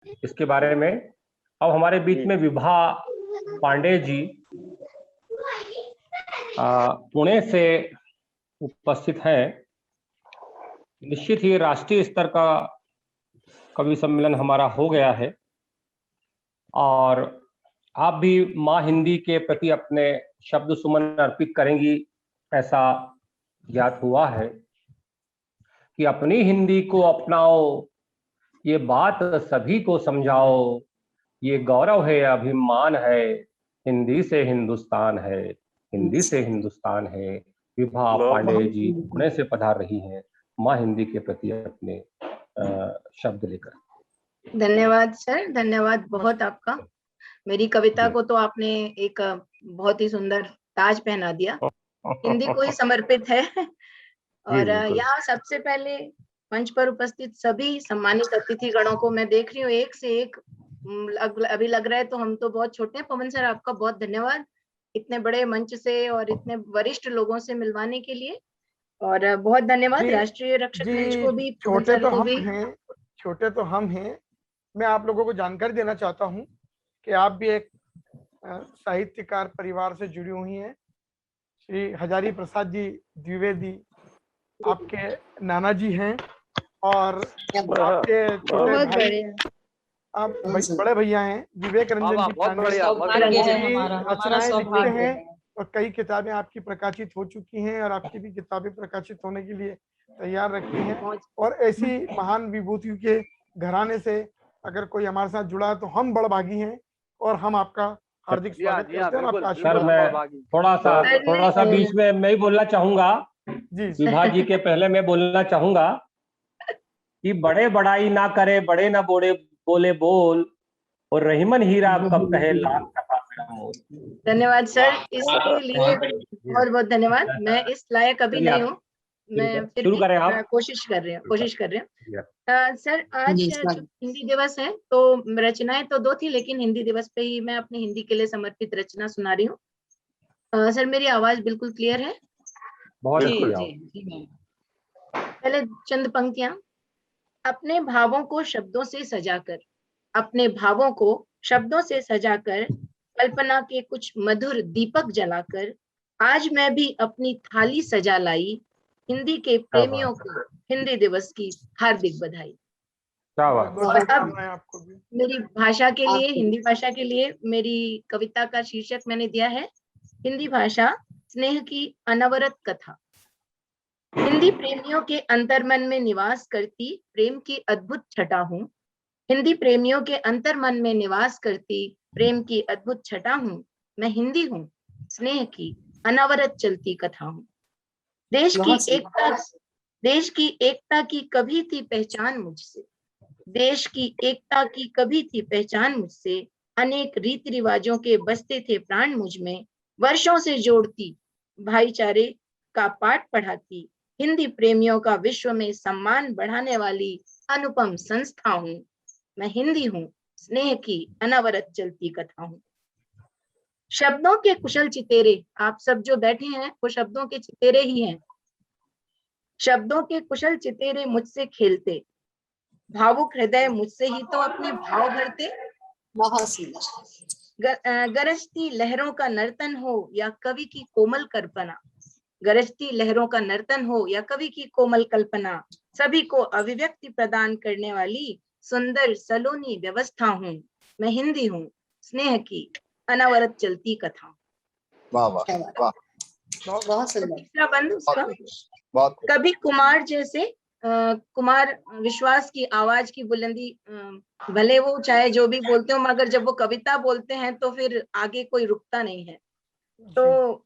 इसके बारे में। अब हमारे बीच में विभा पांडे जी पुणे से उपस्थित हैं। निश्चित ही राष्ट्रीय स्तर का कवि सम्मेलन हमारा हो गया है और आप भी माँ हिंदी के प्रति अपने शब्द सुमन अर्पित करेंगी, ऐसा ज्ञात हुआ है कि अपनी हिंदी को अपनाओ, ये बात सभी को समझाओ, ये गौरव है, अभिमान है, हिंदी से हिंदुस्तान है, हिंदी से हिंदुस्तान है। विभा पांडे जी पुणे से पधार रही हैं माँ हिंदी के प्रति अपने शब्द लेकर। धन्यवाद सर, धन्यवाद बहुत आपका। मेरी कविता को तो आपने एक बहुत ही सुंदर ताज पहना दिया, हिंदी को ही समर्पित है। और यहाँ सबसे पहले मंच पर उपस्थित सभी सम्मानित अतिथि गणों को मैं देख रही हूँ एक से एक, अभी लग रहा है तो हम तो बहुत छोटे हैं। पवन सर, आपका बहुत धन्यवाद इतने बड़े मंच से और इतने वरिष्ठ लोगों से मिलवाने के लिए, और बहुत धन्यवाद राष्ट्रीय रक्षक मंच को भी, छोटे तो हम हैं। मैं आप लोगों को जानकारी देना चाहता हूं कि आप भी एक साहित्यकार परिवार से जुड़ी हुई हैं। श्री हजारी प्रसाद जी द्विवेदी आपके नाना जी हैं और आपके छोटे भाई, आप बड़े भैया हैं विवेक रंजन जी रचनाएं लिखते हैं और कई किताबें आपकी प्रकाशित हो चुकी हैं और आपकी भी किताबें प्रकाशित होने के लिए तैयार रखी हैं। और ऐसी महान विभूतियों के घराने से अगर कोई हमारे साथ जुड़ा है तो हम बड़भागी हैं और हम आपका हार्दिक स्वागत करते हैं। आपका सर, मैं थोड़ा सा बीच में मैं ही बोलना चाहूंगा जी। विभा जी के पहले मैं बोलना चाहूंगा कि बड़े बड़ाई ना करे, बड़े ना बोले बोल, और रहीमन हीरा कब कहे लाख टका मोल। धन्यवाद सर, इसके लिए बहुत बहुत धन्यवाद। मैं इस लायक अभी नहीं हूँ, मैं फिर भी कोशिश कर रही हूँ। सर, आज हिंदी दिवस है तो रचनाएं तो दो थी, लेकिन हिंदी दिवस पे ही मैं अपने हिंदी के लिए समर्पित रचना सुना रही हूँ। सर, मेरी आवाज बिल्कुल क्लियर है? बहुत जी। पहले चंद पंक्तियां। अपने भावों को शब्दों से सजाकर, अपने भावों को शब्दों से सजाकर, कल्पना के कुछ मधुर दीपक जलाकर, आज मैं भी अपनी थाली सजा लाई। हिंदी के प्रेमियों को हिंदी दिवस की हार्दिक बधाई। और अब मेरी भाषा के लिए, हिंदी भाषा के लिए मेरी कविता का शीर्षक मैंने दिया है हिंदी भाषा स्नेह की अनवरत कथा। हिंदी प्रेमियों के अंतर्मन में निवास करती प्रेम की अद्भुत छटा हूँ। हिंदी प्रेमियों के अंतर्मन में निवास करती प्रेम की अद्भुत छटा हूँ। मैं हिंदी हूँ, स्नेह की अनवरत चलती कथा हूँ। देश की एकता की कभी थी पहचान मुझसे, देश की एकता की कभी थी पहचान मुझसे। अनेक रीति रिवाजों के बसते थे प्राण मुझ में, वर्षों से जोड़ती भाईचारे का पाठ पढ़ाती। हिंदी प्रेमियों का विश्व में सम्मान बढ़ाने वाली अनुपम संस्था हूँ। मैं हिंदी हूँ, स्नेह की अनवरत चलती कथा हूँ। शब्दों के कुशल चितेरे, आप सब जो बैठे हैं वो शब्दों के चितेरे ही हैं। शब्दों के कुशल चितेरे मुझसे खेलते, भावुक हृदय मुझसे ही तो अपने भाव भरते। गरजती लहरों का नर्तन हो या कवि की कोमल कल्पना, गरजती लहरों का नर्तन हो या कवि की कोमल कल्पना, सभी को अभिव्यक्ति प्रदान करने वाली सुंदर सलोनी व्यवस्था हूँ। मैं हिंदी हूँ, स्नेह की अनवरत चलती कथा। वाह, बहुत सुंदर। तीसरा बंद उसका, कभी कुमार जैसे कुमार विश्वास की आवाज की बुलंदी, भले वो चाहे जो भी बोलते हो, मगर जब वो कविता बोलते हैं तो फिर आगे कोई रुकता नहीं है। तो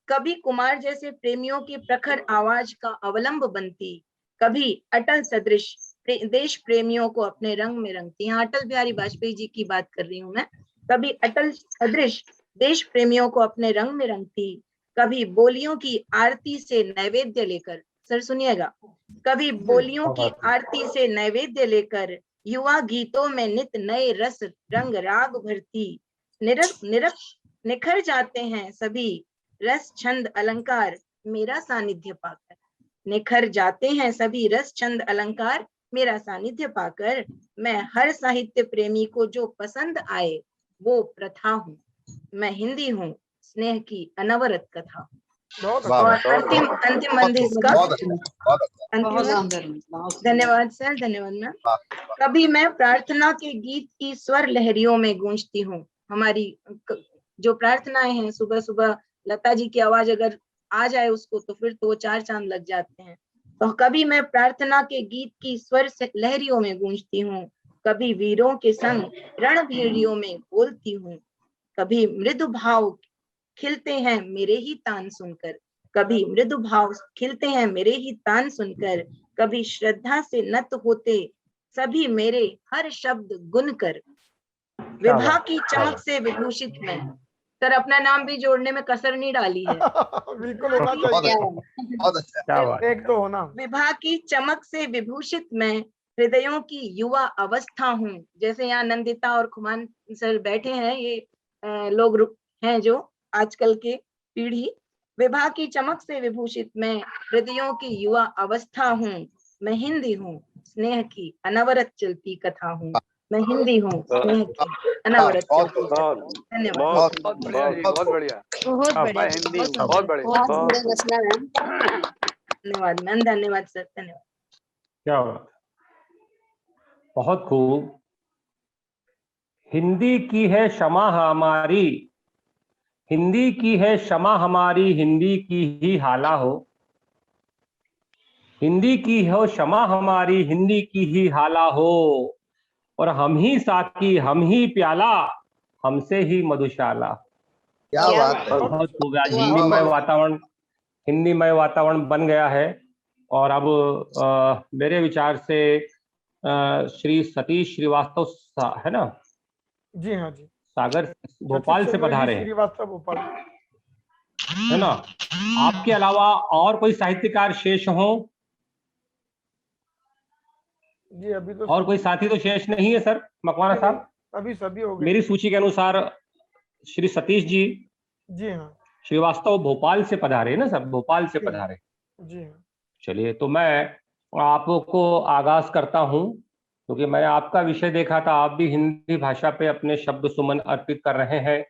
कभी कुमार जैसे प्रेमियों की प्रखर आवाज का अवलंब बनती, कभी अटल सदृश देश प्रेमियों को अपने रंग में रंगती। यहाँ अटल बिहारी वाजपेयी जी की बात कर रही हूँ मैं। कभी अटल सदृश देश प्रेमियों को अपने रंग में रंगती, कभी बोलियों की आरती से नैवेद्य लेकर, सर सुनिएगा, कभी बोलियों की आरती से नैवेद्य लेकर युवा गीतों में नित नए रस रंग राग भरती। निखर जाते हैं सभी रस छंद अलंकार मेरा सानिध्य पाकर, निखर जाते हैं सभी रस छंद अलंकार मेरा सानिध्य पाकर मैं हर साहित्य प्रेमी को जो पसंद आए वो प्रथा हूँ। मैं हिंदी हूँ, स्नेह की अनवरत कथा। बहुत वाह, और अच्छा। अंतिम अंतिम बंद है इसका। बहुत अच्छा, बहुत अच्छा। अंतिम। धन्यवाद सर, धन्यवाद मैम। वाह, कभी मैं प्रार्थना के गीत की स्वर लहरियों में गूंजती हूँ। हमारी जो प्रार्थनाएं हैं सुबह सुबह, लता जी की आवाज अगर आ जाए उसको तो फिर तो वो 4 चांद लग जाते हैं। तो कभी मैं प्रार्थना के गीत की स्वर से लहरियों में गूंजती हूँ, कभी वीरों के संग रणभेरियों में बोलती हूँ, कभी मृदु भाव खिलते हैं मेरे ही तान सुनकर, कभी मृदु भाव खिलते हैं मेरे ही तान सुनकर, कभी श्रद्धा से नत होते सभी मेरे हर शब्द गुन कर। विभा बात, की क्या चमक बात। से विभूषित मैं, सर अपना नाम भी जोड़ने में कसर नहीं डाली है। बिल्कुल होना बहुत चाहिए, अच्छा, बहुत अच्छा। क्या बात। एक तो होना। विभा की चमक से विभूषित मैं हृदयों की युवा अवस्था हूँ। जैसे यहाँ नंदिता और खुमान सर बैठे हैं, ये लोग हैं जो आजकल के पीढ़ी। विभा की चमक से विभूषित मैं हृदयों की युवा अवस्था हूँ। मैं हिंदी हूँ, स्नेह की अनवरत चलती कथा हूँ। मैं हिंदी हूँ, स्नेह की अनवरत बहुत चलती कथा। धन्यवाद। बहुत बहुत बढ़िया जी, बहुत बढ़िया। बहुत क्या बढ़िया, मैं हिंदी बहुत हूँ, बहुत सुंदर, बढ़िया, बहुत धन्यवाद मैम, धन्यवाद सर, धन्यवाद। क्या बात। बहुत खूब। हिंदी की है क्षमा हमारी, हिंदी की है क्षमा हमारी, हिंदी की ही हाला हो। हिंदी की हो क्षमा हमारी, हिंदी की ही हाला हो। और हम ही साकी, हम ही प्याला, हमसे ही मधुशाला। क्या बात है। बहुत खूब। आज बहुत हिंदीमय बढ़िया। वातावरण, हिंदीमय वातावरण बन गया है। और अब मेरे विचार से श्री सतीश श्रीवास्तव है ना, जी हाँ जी, सागर भोपाल सतीश से चंद्र जी पधारे हैं, श्रीवास्तव भोपाल। है ना। आपके अलावा और कोई साहित्यकार शेष हो? जी अभी तो और कोई सभी, साथी तो शेष नहीं है सर मकवाना नहीं, साहब? अभी सभी हो गए। मेरी सूची के अनुसार श्री सतीश जी जी हाँ, श्रीवास्तव भोपाल से पधारे ना सर, भोपाल से जी हाँ, पधारे। जी हाँ। चलिए, तो मैं आपको आगाज करता हूं, क्योंकि मैं आपका विषय देखा था, आप भी हिंदी भाषा पे अपने शब्द सुमन अर्पित कर रहे हैं।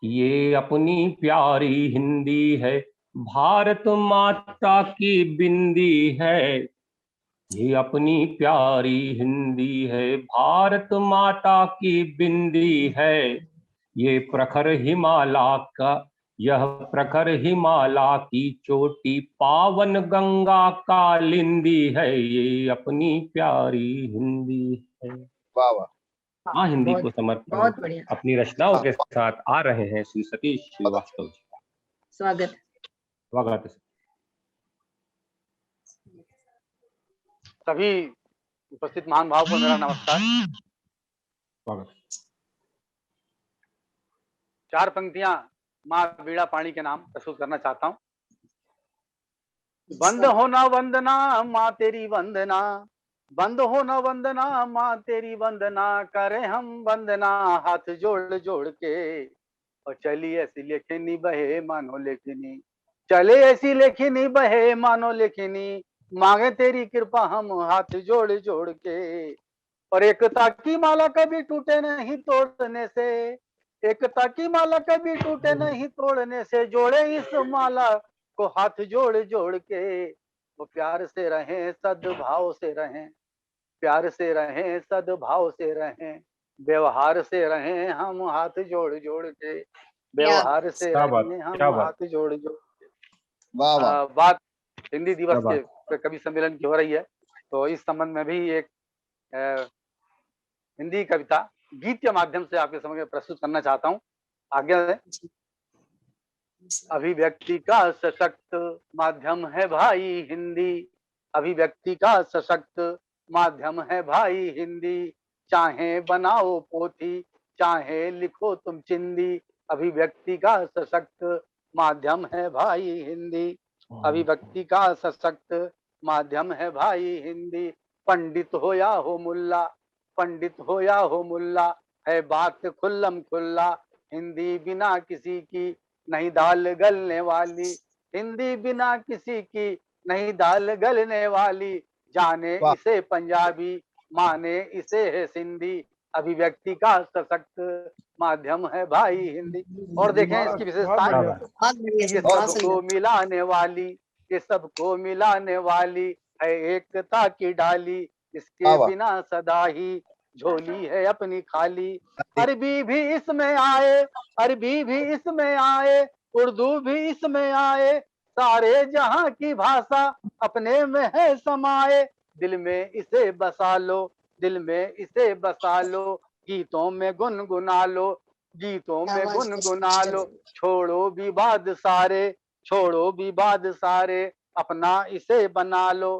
ये अपनी प्यारी हिंदी है, भारत माता की बिंदी है। ये अपनी प्यारी हिंदी है, भारत माता की बिंदी है। ये प्रखर हिमालय का, यह प्रखर हिमालय की चोटी, पावन गंगा कालिंदी है। ये अपनी प्यारी हिंदी है। वाह वाह, हाँ, हिंदी बहुत को समर्पण बहुत बढ़िया, अपनी रचनाओं के साथ आ रहे हैं श्री सतीश श्रीवास्तव जी। स्वागत। स्वागत है। सभी उपस्थित महान भाव को मेरा नमस्कार। स्वागत। 4 पंक्तियां माँ वीणा पाणी के नाम प्रस्तुत करना चाहता हूँ। बंद हो न वंदना माँ तेरी वंदना, बंद हो न वंदना माँ तेरी वंदना, करे हम वंदना हाथ जोड़ जोड़ के। और चली ऐसी लेखनी बहे मानो लेखनी, चले ऐसी लेखनी बहे मानो लेखनी, मांगे तेरी कृपा हम हाथ जोड़ जोड़ के। और एकता की माला कभी टूटे नहीं तोड़ने से, एकता की माला कभी टूटे नहीं तोड़ने से, जोड़े इस माला को हाथ जोड़ जोड़ के। वो प्यार से रहें सद्भाव से रहें, प्यार से रहें सद्भाव से रहें, व्यवहार से रहें हम हाथ जोड़ जोड़ के, व्यवहार से क्या बात, रहें क्या हम बात, हाथ जोड़ जोड़। वाह वाह। बात हिंदी क्या दिवस बात। के कवि सम्मेलन की हो रही है, तो इस संबंध में भी एक हिंदी कविता गीत के माध्यम से आपके समझ में प्रस्तुत करना चाहता हूँ। आज्ञा दें। अभिव्यक्ति का सशक्त माध्यम है भाई हिंदी, अभिव्यक्ति का सशक्त माध्यम है भाई हिंदी, चाहे बनाओ पोथी चाहे लिखो तुम चिंदी, अभिव्यक्ति का सशक्त माध्यम है भाई हिंदी, अभिव्यक्ति का सशक्त माध्यम है भाई हिंदी। पंडित हो या हो मुल्ला, पंडित हो या हो मुल्ला, है बात खुल्लम खुल्ला, हिंदी बिना किसी की नहीं दाल गलने वाली, हिंदी बिना किसी की नहीं दाल गलने वाली, जाने वाह। इसे पंजाबी, माने इसे है सिंधी, अभिव्यक्ति का सशक्त माध्यम है भाई हिंदी। और देखें इसकी बहुत विशेषताएं, बढ़िया। बहुत बढ़िया ये सर, बहुत सबको सुंदर। मिलाने वाली, ये सबको मिलाने वाली है एकता की डाली, इसके वाह, वाह। बिना सदा ही झोली है अपनी खाली। अरबी भी इसमें आए, अरबी भी इसमें आए, उर्दू भी इसमें आए, सारे जहां की भाषा अपने में है समाए, दिल में इसे बसा लो, दिल में इसे बसा लो, गीतों में गुनगुना लो, गीतों में गुनगुना लो, छोड़ो विवाद सारे, छोड़ो विवाद सारे, अपना इसे बना लो।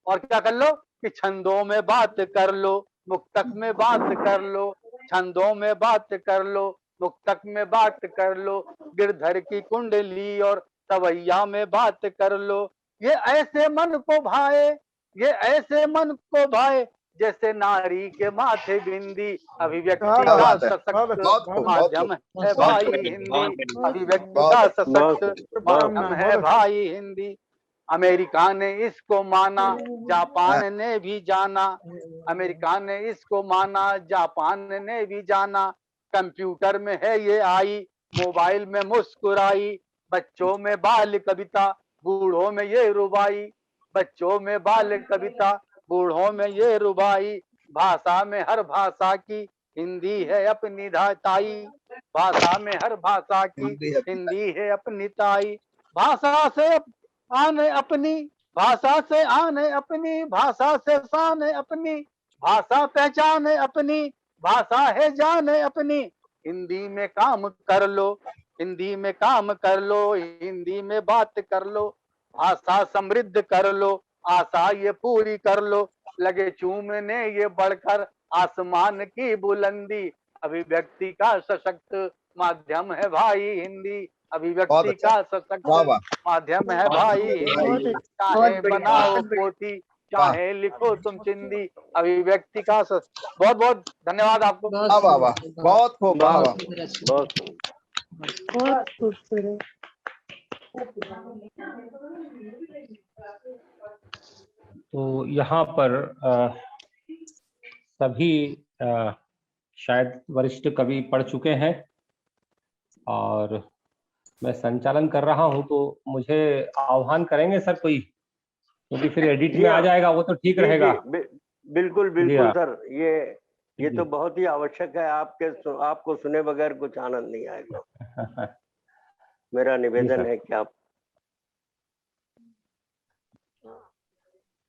और क्या कर लो कि छंदों में बात कर लो, मुक्तक में बात कर लो, छंदों में बात कर लो, मुक्तक में बात कर लो, गिरधर की कुंडली और तवैया में बात कर लो। ये ऐसे मन को भाए, ये ऐसे मन को भाए, जैसे नारी के माथे बिंदी, अभिव्यक्ति क्या का बात है। सशक्त बहुत खूब, बहुत माध्यम खूब। है बहुत भाई बढ़िया। हिंदी, अभिव्यक्ति बहुत का अच्छा। सशक्त शुभकामनाएं, माध्यम है बहुत अच्छा। भाई हिंदी। अमेरिका ने इसको माना, जापान ने भी जाना, अमेरिका ने इसको माना, जापान ने भी जाना, कंप्यूटर में है ये आई, मोबाइल में मुस्कुराई, बच्चों में बाल कविता, बूढ़ों में ये रुबाई, बच्चों में बाल कविता, बूढ़ों में ये रुबाई, भाषा में हर भाषा की हिंदी है अपनी ताई, भाषा में हर भाषा की हिंदी है। हिंदी है अपनी ताई, भाषा से आने अपनी, भाषा से आने अपनी, भाषा से शान है अपनी, भाषा पहचान है अपनी, भाषा है जान है अपनी, हिंदी में काम कर लो, हिंदी में काम कर लो, हिंदी में बात कर लो, भाषा समृद्ध कर लो, आशा ये पूरी कर लो, लगे चूमने ये बढ़कर आसमान की बुलंदी, अभिव्यक्ति का सशक्त माध्यम है भाई हिंदी, बहुत अभिव्यक्ति अच्छा। का वाह, सशक्त वाह। माध्यम है भाई हिंदी, चाहे बनाओ पोथी, चाहे लिखो तुम चिंदी, अभिव्यक्ति का बहुत बहुत धन्यवाद आपको। बहुत वाह, वाह, वाह। सुंदर, बहुत खूब, वाह, वाह। सुंदर, अच्छा। बहुत खूबसूरत। तो यहाँ पर सभी शायद वरिष्ठ कवि पढ़ चुके हैं और मैं संचालन कर रहा हूँ, तो मुझे आह्वान करेंगे सर कोई, क्योंकि फिर एडिट में आ जाएगा वो तो ठीक रहेगा। बिल्कुल जी बिल्कुल हाँ। सर, ये जी। तो बहुत ही आवश्यक है। आपको सुने बगैर कुछ आनंद नहीं आएगा। मेरा निवेदन है कि आप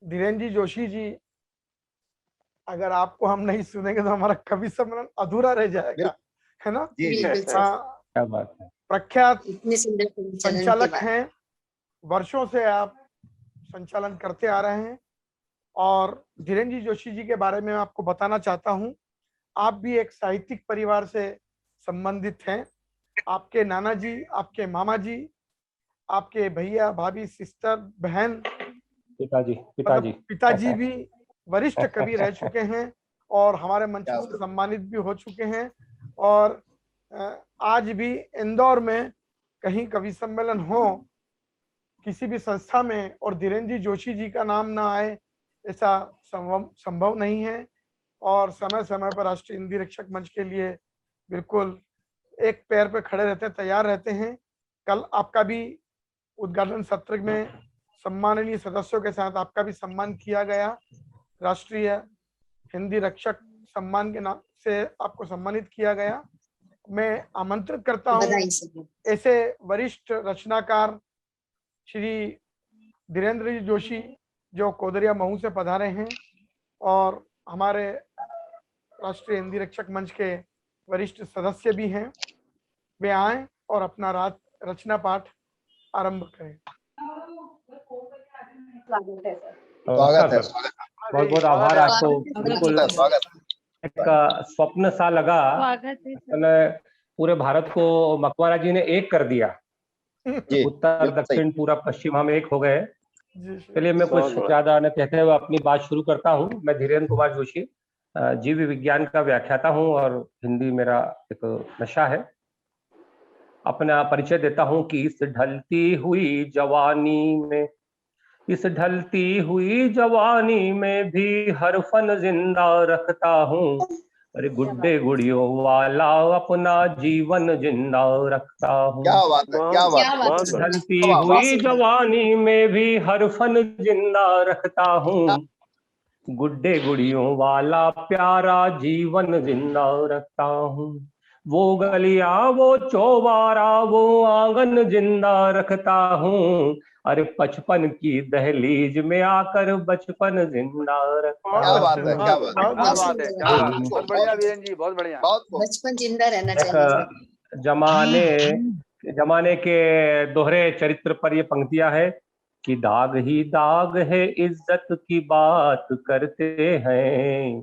धीरेन्द्र जी जोशी जी, अगर आपको हम नहीं सुनेंगे तो हमारा कवि सम्मेलन अधूरा रह जाएगा, है ना? जी, जी। बिल्कुल सर, क्या बात है। प्रख्यात इतने सुंदर संचालन के संचालक बाद। हैं, वर्षों से आप संचालन करते आ रहे हैं। और धीरेन्द्र जी जोशी जी के बारे में आपको बताना चाहता हूं, आप भी एक साहित्यिक परिवार से संबंधित हैं। आपके नाना जी, आपके मामा जी, आपके भैया भाभी, सिस्टर, बहन, पिताजी भी वरिष्ठ कवि रह चुके हैं और हमारे मंच से सम्मानित भी हो चुके हैं। और आज भी इंदौर में कहीं कवि सम्मेलन हो, किसी भी संस्था में, और धीरेन्द्र जी जोशी जी का नाम ना आए, ऐसा संभव नहीं है। और समय समय पर राष्ट्रीय हिंदी रक्षक मंच के लिए बिल्कुल एक पैर पे खड़े रहते हैं, तैयार रहते हैं। कल आपका भी उद्घाटन सत्र में सम्माननीय सदस्यों के साथ आपका भी सम्मान किया गया, राष्ट्रीय हिंदी रक्षक सम्मान के नाम से आपको सम्मानित किया गया। मैं आमंत्रित करता हूं ऐसे वरिष्ठ रचनाकार श्री धीरेन्द्र जी जोशी, जो कोदरिया महू से पधारे हैं और हमारे राष्ट्रीय हिंदी रक्षक मंच के वरिष्ठ सदस्य भी हैं, वे आए और अपना रचना पाठ आरंभ करें। स्वागत है। बहुत बहुत आभार आपको। बिल्कुल स्वागत। एक स्वप्न सा लगा, पूरे भारत को मकवाना जी ने एक कर दिया, उत्तर दक्षिण पूरा पश्चिम हम एक हो गए। चलिए मैं कुछ ज्यादा न कहते हुए अपनी बात शुरू करता हूँ। मैं धीरेन्द्र कुमार जोशी, जीव विज्ञान का व्याख्याता हूँ और हिंदी मेरा एक नशा है। अपना परिचय देता हूँ कि इस ढलती हुई जवानी में इस ढलती हुई जवानी में भी हर फन जिंदा रखता हूँ। अरे गुड्डे गुड़ियों वाला अपना जीवन जिंदा रखता हूँ। क्या बात है, क्या बात है। बहुत इस बढ़िया। ढलती वाह, वाह। हुई जवानी में भी हर फन जिंदा रखता हूँ। गुड्डे गुड़ियों वाला प्यारा जीवन जिंदा रखता हूँ। वो गलिया वो चौबारा वो आंगन जिंदा रखता हूँ। अरे बचपन की दहलीज में आकर बचपन जिंदा रखता बहुत क्या अच्छे, बात है, क्या बहुत बात है। क्या बहुत बात है, क्या बात है, बहुत बढ़िया वीरेन जी, बहुत बढ़िया। बहुत खूब। बचपन जिंदा रहना चाहिए सर। एक जमाने के दोहरे चरित्र पर ये पंक्तियां है कि दाग ही दाग है इज्जत की बात करते हैं।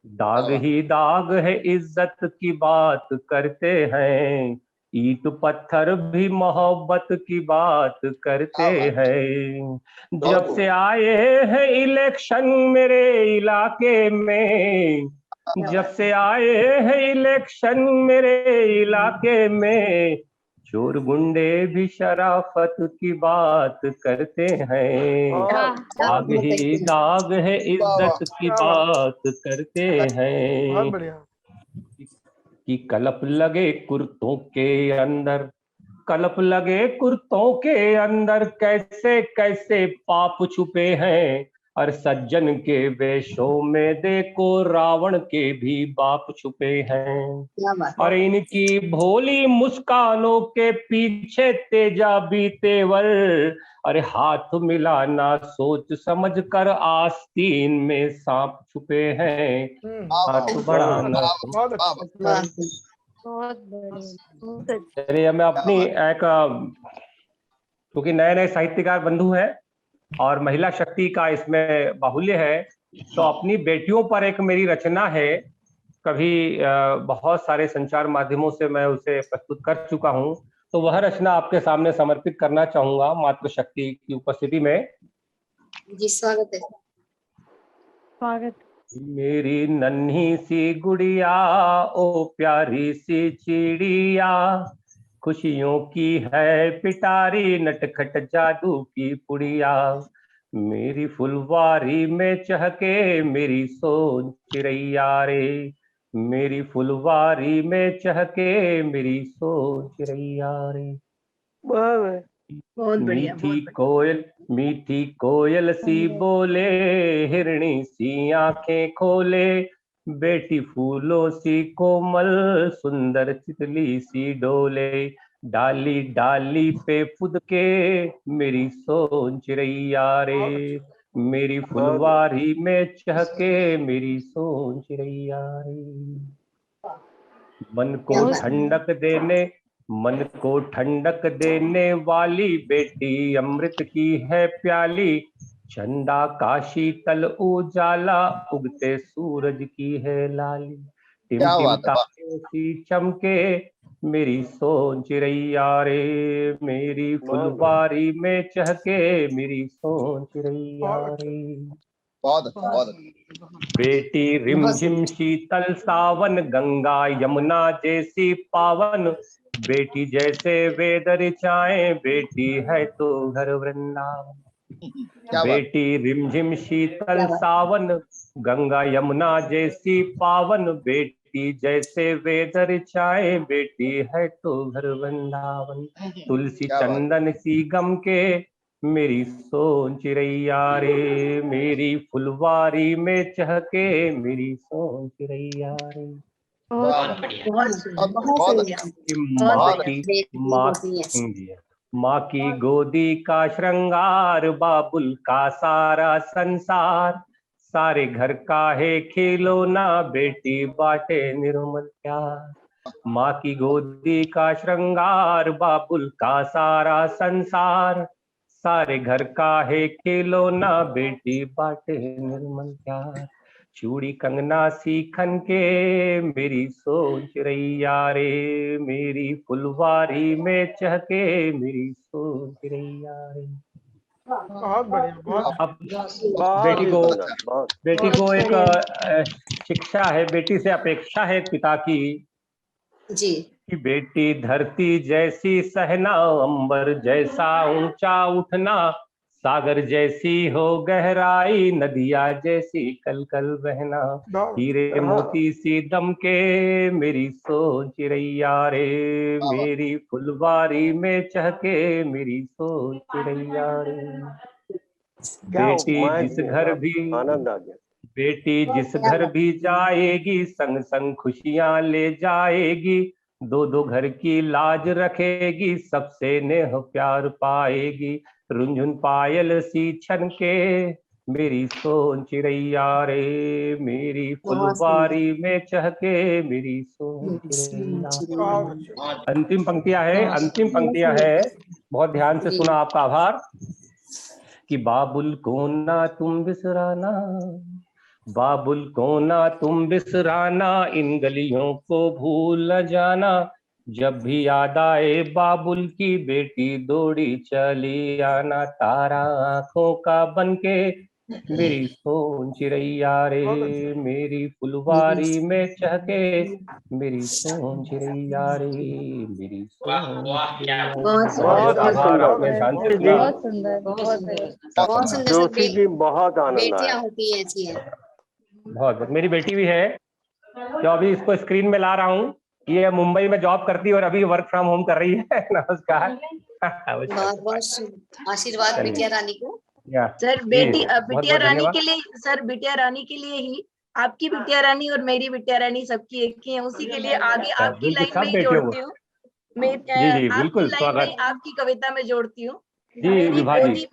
दाग क्या ही दाग है इज्जत की बात करते हैं। ईंट पत्थर भी मोहब्बत की बात करते हैं। जब से आए हैं इलेक्शन मेरे इलाके में, जब से आए हैं इलेक्शन मेरे इलाके में, चोर गुंडे भी शराफत की बात करते हैं। दाग ही दाग है इज्जत की क्या बात, बात करते बहुत हैं। बढ़िया। कि कलप लगे कुर्तों के अंदर, कलप लगे कुर्तों के अंदर कैसे कैसे पाप छुपे हैं। और सज्जन के वेशों में देखो रावण के भी बाप छुपे हैं। क्या बात और इनकी भोली मुस्कानों के पीछे तेजाबी तेवर। अरे हाथ मिलाना सोच समझ कर आस्तीन में सांप छुपे हैं। हाथ बढ़ाना बहुत अच्छे। वाह। बहुत बढ़िया, बहुत अच्छा। चलिए मैं अपनी एक क्योंकि नए नए साहित्यकार बंधु हैं और महिला शक्ति का इसमें बाहुल्य है, तो अपनी बेटियों पर एक मेरी रचना है। कभी बहुत सारे संचार माध्यमों से मैं उसे प्रस्तुत कर चुका हूं, तो वह रचना आपके सामने समर्पित करना चाहूंगा मातृशक्ति की उपस्थिति में। जी स्वागत है। स्वागत। मेरी नन्ही सी गुड़िया ओ प्यारी सी चिड़िया, खुशियों की है पिटारी नटखट जादू की पुड़िया। मेरी फुलवारी में चहके मेरी सोन चिड़ैया रे, मेरी फुलवारी में चहके मेरी सोन चिड़ैया रे। बहुत बढ़िया, मीठी कोयल सी बोले, हिरणी सी आंखें खोले, बेटी फूलों सी कोमल सुंदर तितली सी डोले। डाली डाली पे फुद के मेरी सोन चिड़ैया रे, मेरी फुलवारी में चहके मेरी सोन चिड़ैया रे। मन को क्या बात। ठंडक देने, मन को ठंडक देने वाली बेटी अमृत की है प्याली। चंदा का शीतल उजाला उगते सूरज की है लाली। टिम क्या टिम बात है, वाह। तारों सी चमके मेरी सोन चिड़ैया रे, मेरी फुलवारी में चहके मेरी सोन चिड़ैया रे। बहुत अच्छा, बहुत अच्छा। बेटी रिमझिम शीतल सावन, गंगा यमुना जैसी पावन। बेटी जैसे वेद ऋचाएं, बेटी है तो घर वृंदावन। क्या बात। बेटी रिमझिम शीतल क्या बात। सावन, गंगा यमुना जैसी पावन। बेटी जैसे वेद ऋचाएं, बेटी है तो घर वृंदावन। तुलसी क्या बात। चंदन सी गम के मेरी सोन चिड़ैया रे, मेरी फुलवारी में चहके मेरी सोन चिड़ैया रे। वाह, बहुत बहुत सुंदर, बहुत बढ़िया। बहुत माँ बढ़िया। की माँ की गोदी का श्रृंगार, बाबुल का सारा संसार। सारे घर का है खिलौना, बेटी बाटे निर्मल प्यार। माँ की गोदी का श्रृंगार, बाबुल का सारा संसार। सारे घर का है खिलौना, बेटी बाटे निर्मल प्यार। चूड़ी कंगना सीखन के मेरी सोन चिड़ैया रे, मेरी फुलवारी में चहके मेरी सोन चिड़ैया रे। बहुत बढ़िया, बहुत अब बहुत ही सुंदर, बहुत बेटी को एक बढ़िया। शिक्षा है, बेटी से अपेक्षा है पिता की जी कि बेटी धरती जैसी सहना, अंबर जैसा ऊंचा उठना। सागर जैसी हो गहराई, नदिया जैसी कल कल बहना, हीरे मोती सी दमके मेरी सोच चिरैया रे, मेरी फुलवारी में चहके मेरी सोच चिरैया रे। क्या बेटी उपमाएं जिस दी घर हैं, भी आनंद आ गया। बेटी जिस घर भी जाएगी, संग संग खुशियां ले जाएगी, दो दो घर की लाज रखेगी, सबसे नेह प्यार पाएगी, रुंझुन पायल सी छन के मेरी सोन चिरैया रे, मेरी फुलवारी में चहके मेरी सोन चिरैया रे। अंतिम पंक्तियां है, अंतिम पंक्तियां है, बहुत ध्यान से सुना, आपका आभार। कि बाबुल को ना तुम बिसराना, बाबुल को ना तुम बिसराना, इन गलियों को भूल न जाना, जब भी याद आए बाबुल की बेटी दौड़ी चली आना, तारा आंखों का बनके मेरी सोन चिरैया रे, मेरी फुलवारी में चहके मेरी सोन चिरैया रे, मेरी सोन चिरैया रे। बहुत बहुत ही आभार, सुंदर। आपने ध्यान से सुना। बहुत सुंदर, बहुत सुंदर। बहुत सुंदर सर। जोशी जी बहुत आनंद बेटियां आया। होती हैं ऐसी हैं। बहुत, मेरी बेटी भी है जो अभी इसको स्क्रीन में ला रहा हूँ, ये मुंबई में जॉब करती है और अभी वर्क फ्रॉम होम कर रही है। नमस्कार। बहुत बहुत आशीर्वाद बिटिया रानी को। सर जी, बेटी बहुत बिटिया बहुत रानी धन्यवाद। के लिए, सर बिटिया रानी के लिए ही, आपकी बिटिया रानी और मेरी बिटिया रानी सबकी एक ही है, उसी के लिए आगे आपकी बिल्कुल, लाइन में सब ही बेटियों को। जोड़ती हूँ मैं, जी जी आपकी बिल्कुल, लाइन में स्वागत। आपकी कविता में जोड़ती हूँ। जी विभा जी।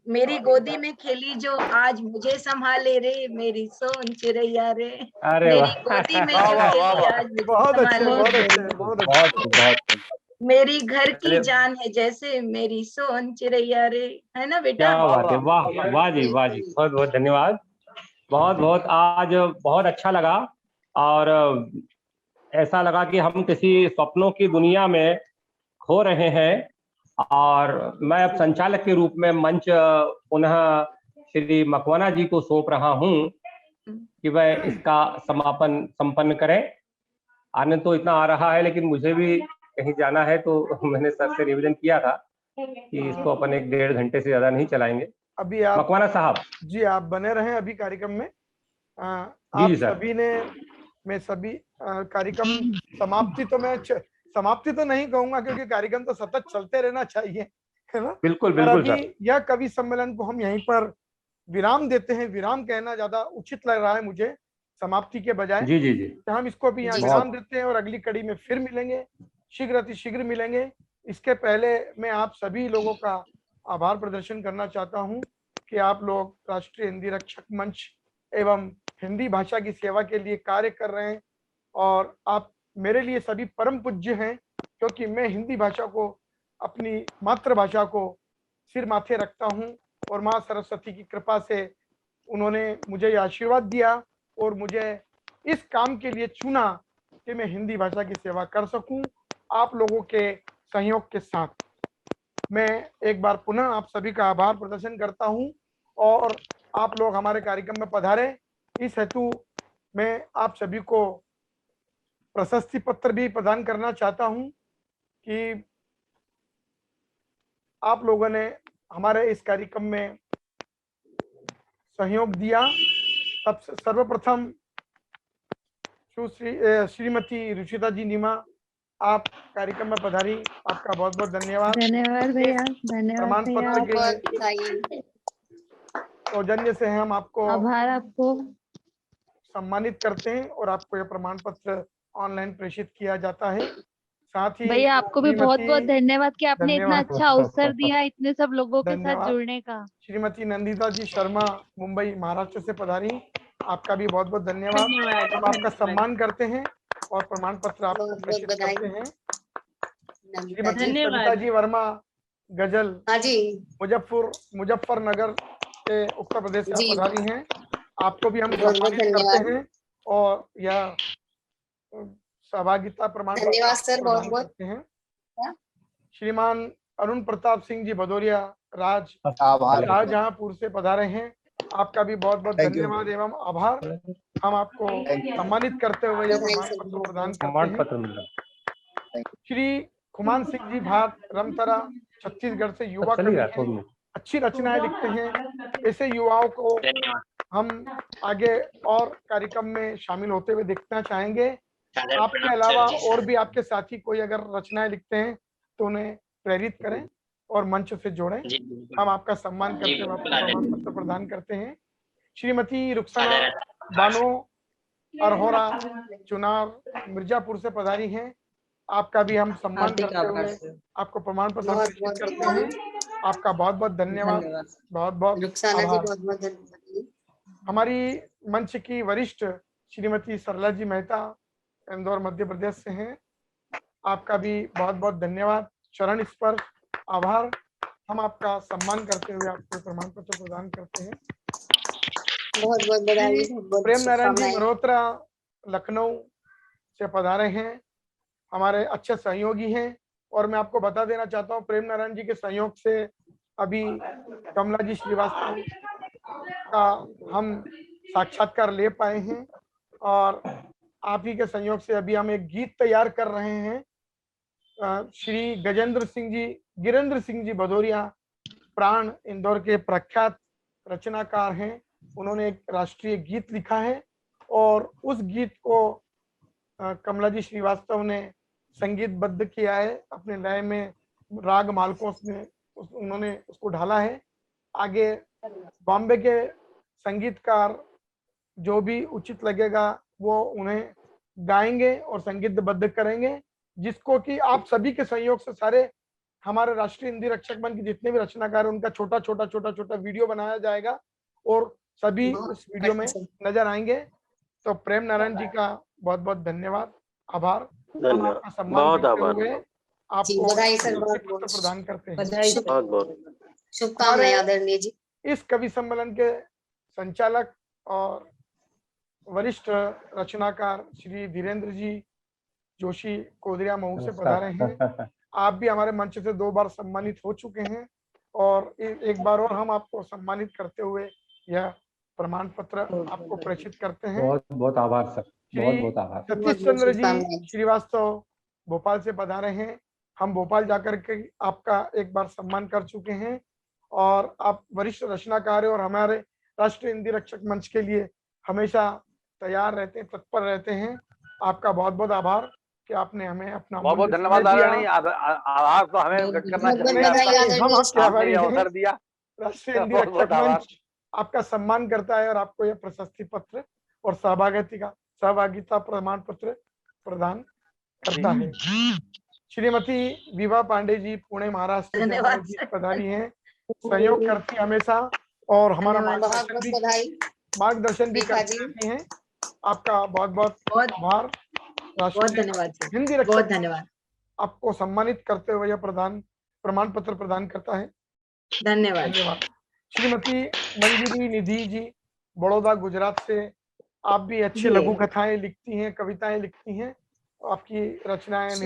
मेरी गोदी में खेली जो आज मुझे संभाले रे, मेरी सोन चिरैया रे, अरे मेरी वाह, गोदी में वाह जो वाह वाह खेली वाह, आज मुझे बहुत अच्छे, संभाले बहुत रे, अच्छे, बहुत अच्छे। बहुत मेरी घर की चलिए, जान है जैसे मेरी सोन चिरैया रे, है ना बेटा? क्या बात है, वाह वाह जी, वाह जी, बहुत बहुत धन्यवाद। बहुत बहुत आज बहुत अच्छा लगा, और ऐसा लगा कि हम किसी स्वप्नों की दुनिया में खो रहे हैं, और मैं अब संचालक के रूप में मंच पुनः श्री मकवाना जी को सौंप रहा हूं कि वह इसका समापन संपन्न करें। आनंद तो इतना आ रहा है, लेकिन मुझे भी कहीं जाना है, तो मैंने सर से निवेदन किया था कि इसको अपन 1-1.5 घंटे से ज्यादा नहीं चलाएंगे। अभी आप मकवाना साहब जी, आप बने रहें अभी कार्यक्रम में। जी आप जी सर। सभी ने, मैं सभी कार्यक्रम समाप्ति तो मैं समाप्ति तो नहीं कहूंगा, क्योंकि कार्यक्रम तो सतत चलते रहना चाहिए, है ना। बिल्कुल पर बिल्कुल अभी सर। यह कवि सम्मेलन को हम यहीं पर विराम देते हैं। विराम कहना ज्यादा उचित लग रहा है मुझे समाप्ति के बजाय। जी जी जी, तो हम इसको अभी यहाँ जी, विराम बहुत देते हैं और अगली कड़ी में फिर मिलेंगे, शीघ्र अतिशीघ्र मिलेंगे। इसके पहले मैं आप सभी लोगों का आभार प्रदर्शन करना चाहता हूँ कि आप लोग राष्ट्रीय हिंदी रक्षक मंच एवं हिंदी भाषा की सेवा के लिए कार्य कर रहे हैं, और आप मेरे लिए सभी परम पूज्य हैं, क्योंकि मैं हिंदी भाषा को, अपनी मातृभाषा को सिर माथे रखता हूँ, और माँ सरस्वती की कृपा से उन्होंने मुझे ये आशीर्वाद दिया और मुझे इस काम के लिए चुना कि मैं हिंदी भाषा की सेवा कर सकूं, आप लोगों के सहयोग के साथ। मैं एक बार पुनः आप सभी का आभार प्रदर्शन करता हूं, और आप लोग हमारे कार्यक्रम में पधारे, इस हेतु मैं आप सभी को प्रशस्ति पत्र भी प्रदान करना चाहता हूं कि आप लोगों ने हमारे इस कार्यक्रम में सहयोग दिया। सर्वप्रथम श्रीमती रुचिता जी नीमा, आप कार्यक्रम में पधारी, आपका बहुत बहुत धन्यवाद। धन्यवाद भैया, धन्यवाद प्रमाण भैया, पत्र के बताइए। सौजन्य से हम आपको आभार आपको। सम्मानित करते हैं, और आपको यह प्रमाण पत्र ऑनलाइन प्रेषित किया जाता है। साथ ही भैया आपको भी बहुत बहुत धन्यवाद कि आपने इतना धन्यवाद। अच्छा अवसर दिया इतने सब लोगों के साथ धन्यवाद। जुड़ने का। श्रीमती नंदिता जी शर्मा, मुंबई महाराष्ट्र से पधारी, आपका भी बहुत बहुत धन्यवाद। हम आपका सम्मान करते हैं और प्रमाण पत्र आपको बहुत बहुत प्रेषित बधाई। करते हैं। नंदिता श्रीमती जी। सविता जी वर्मा, गजल, हाँ जी, मुजफ्फरनगर से उत्तर प्रदेश से जी। आप पधारी हैं, आपको भी हम बहुत बहुत सम्मानित करते धन्यवाद। हैं, और यह सहभागिता प्रमाण पत्र धन्यवाद आपको सर, बहुत प्रदान बहुत। करते हैं। श्रीमान अरुण प्रताप सिंह जी भदौरिया, आभार। शाहजहांपुर से पधारे हैं, आपका भी बहुत बहुत Thank you. धन्यवाद एवं आभार। हम आपको सम्मानित करते हुए यह प्रमाण पत्र प्रदान प्रमाण करते पत्र मिल रहा हैं। श्री खुमान सिंह जी भाट, रमतरा, छत्तीसगढ़ से युवा चलिए कवि यार, हैं, अच्छी रचनाएं लिखते हैं। ऐसे युवाओं को हम आगे और कार्यक्रम में शामिल होते हुए देखना चाहेंगे। आपके अलावा और भी आपके साथी कोई अगर रचनाएं लिखते हैं तो उन्हें प्रेरित करें और मंच से जोड़ें। हम आपका सम्मान करते हुए आपको प्रमाण पत्र प्रदान करते हैं। श्रीमती रुखसाना बानो अरहोरा चुनार मिर्जापुर से पधारी हैं। आपका भी हम सम्मान करते हुए आपको प्रमाण पत्र प्रेषित करते हैं। आपका बहुत बहुत धन्यवाद, बहुत बहुत रुखसाना जी, आभार। बहुत बहुत धन्यवाद। हमारी मंच की वरिष्ठ श्रीमती सरला जी मेहता इंदौर मध्य प्रदेश से हैं। आपका भी बहुत बहुत धन्यवाद, चरण स्पर्श आभार। हम आपका सम्मान करते हुए आपको प्रमाण पत्र प्रदान करते हैं। बहुत बहुत बधाई, बहुत बहुत प्रेम नारायण जी शुभकामनाएं। मल्होत्रा लखनऊ से पधारे हैं, हमारे अच्छे सहयोगी हैं। और मैं आपको बता देना चाहता हूँ, प्रेम नारायण जी के सहयोग से अभी कमला जी श्रीवास्तव का हम साक्षात्कार ले पाए हैं और आप ही के सहयोग से अभी हम एक गीत तैयार कर रहे हैं। श्री गिरेंद्र सिंह जी भदौरिया प्राण इंदौर के प्रख्यात रचनाकार हैं। उन्होंने एक राष्ट्रीय गीत लिखा है और उस गीत को कमला जी श्रीवास्तव ने संगीतबद्ध किया है अपने लय में, राग मालकों में उन्होंने उसको ढाला है। आगे बॉम्बे के संगीतकार जो भी उचित लगेगा वो उन्हें गाएंगे और संगीतबद्ध करेंगे, जिसको कि आप सभी के सहयोग से सारे हमारे राष्ट्रीय हिंदी रक्षक मंच के जितने भी रचनाकार हैं उनका छोटा छोटा वीडियो बनाया जाएगा और सभी उस वीडियो में नजर आएंगे। तो प्रेम नारायण जी का बहुत बहुत धन्यवाद, आभार। हम आपका सम्मान करते हुए आपको पत्र प्रदान करते हैं। शुभकामनाएं आदरणीय जी। इस कवि सम्मेलन के संचालक और वरिष्ठ रचनाकार श्री धीरेन्द्र जी जोशी कोदरिया मऊ से पधारे हैं। आप भी हमारे मंच से 2 बार सम्मानित हो चुके हैं और एक बार और हम आपको सम्मानित करते हुए यह प्रमाण पत्र आपको प्रेषित करते हैं। बहुत बहुत आभार सर, बहुत बहुत आभार। सतीश चंद्र जी श्रीवास्तव भोपाल से पधारे हैं। हम भोपाल जाकर के आपका एक बार सम्मान कर चुके हैं और आप वरिष्ठ रचनाकार हैं और हमारे राष्ट्रीय हिंदी रक्षक मंच के लिए हमेशा तैयार रहते हैं, तत्पर रहते हैं। आपका बहुत बहुत आभार कि आपने हमें अपना बहुत बहुत धन्यवाद आभार तो हमें करना चाहिए, हम आपके आभारी हैं। अवसर दिया। राष्ट्रीय हिंदी रक्षक मंच आपका सम्मान करता है और आपको यह प्रशस्ति पत्र और सहभागिता प्रमाण पत्र प्रदान करता है। श्रीमती विभा पांडे जी पुणे महाराष्ट्र से पधारी हैं, सहयोग करती हमेशा और हमारा मार्गदर्शन भी करती हैं। आपका बहुत बहुत आभार। धन्यवाद, हिंदी रक्षक धन्यवाद। आपको सम्मानित करते हुए यह प्रमाण पत्र प्रदान करता है। धन्यवाद। श्रीमती मंजरी निधि जी बड़ौदा गुजरात से, आप भी अच्छी लघु कथाएं लिखती हैं, कविताएं लिखती हैं। आपकी रचनाएं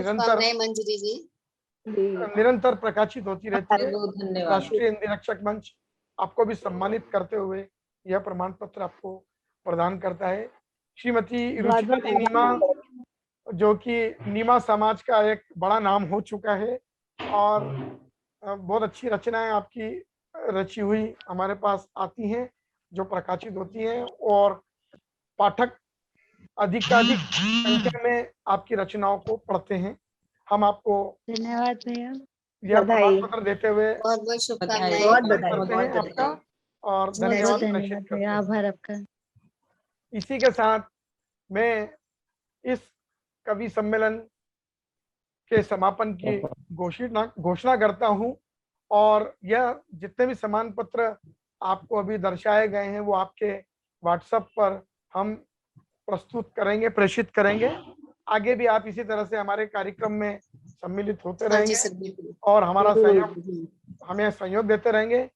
निरंतर प्रकाशित होती रहती है। राष्ट्रीय हिंदी रक्षक मंच आपको भी सम्मानित करते हुए यह प्रमाण पत्र आपको प्रदान करता है। श्रीमती रुचिता जी नीमा, जो कि नीमा समाज का एक बड़ा नाम हो चुका है और बहुत अच्छी रचनाएं आपकी रची हुई हमारे पास आती हैं जो प्रकाशित होती हैं और पाठक अधिकाधिक संख्या में आपकी रचनाओं को पढ़ते हैं। हम आपको धन्यवाद भैया, यह प्रमाण पत्र देते हुए बहुत बहुत शुभकामनाएं करते हैं आपका और धन्यवाद भैया, आभार आपका। इसी के साथ मैं इस कवि सम्मेलन के समापन की घोषणा करता हूं और यह जितने भी सम्मान पत्र आपको अभी दर्शाए गए हैं वो आपके व्हाट्सएप पर हम प्रस्तुत करेंगे, प्रेषित करेंगे। आगे भी आप इसी तरह से हमारे कार्यक्रम में सम्मिलित होते रहेंगे और हमारा हमें सहयोग देते रहेंगे।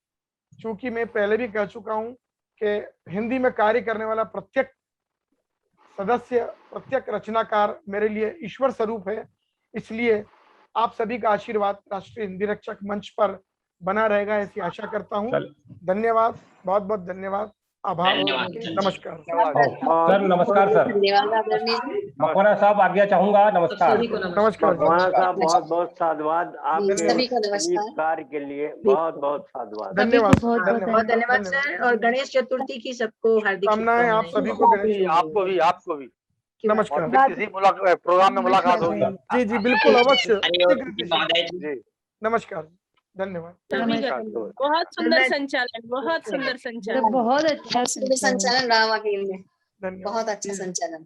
चूंकि मैं पहले भी कह चुका हूं कि हिंदी में कार्य करने वाला प्रत्येक सदस्य, प्रत्येक रचनाकार मेरे लिए ईश्वर स्वरूप है। इसलिए आप सभी का आशीर्वाद राष्ट्रीय हिंदी रक्षक मंच पर बना रहेगा ऐसी आशा करता हूं। धन्यवाद, बहुत बहुत धन्यवाद, आभार। धन्यवाद सर। नमस्कार। सर नमस्कार सर। धन्यवाद आदरणीय जी। मकवाना साहब आज्ञा चाहूंगा। नमस्कार। सभी को नमस्कार। मकवाना साहब बहुत बहुत साधुवाद आपके सभी को इस नमस्कार। कार्य के लिए, बहुत बहुत साधुवाद। धन्यवाद। बहुत बहुत बहुत धन्यवाद सर, और गणेश चतुर्थी की सबको हार्दिक कामनाएं आप शुभकामनाएं। सभी को गणेश। आपको भी नमस्कार। फिर किसी प्रोग्राम में मुलाकात होगी। जी जी बिल्कुल अवश्य। हरि ओम महोदय जी। जी नमस्कार। धन्यवाद। नमस्कार। बहुत सुंदर संचालन, बहुत सुंदर संचालन। बहुत अच्छा संचालन रहा वाकई में, धन्यवाद। बहुत अच्छा संचालन।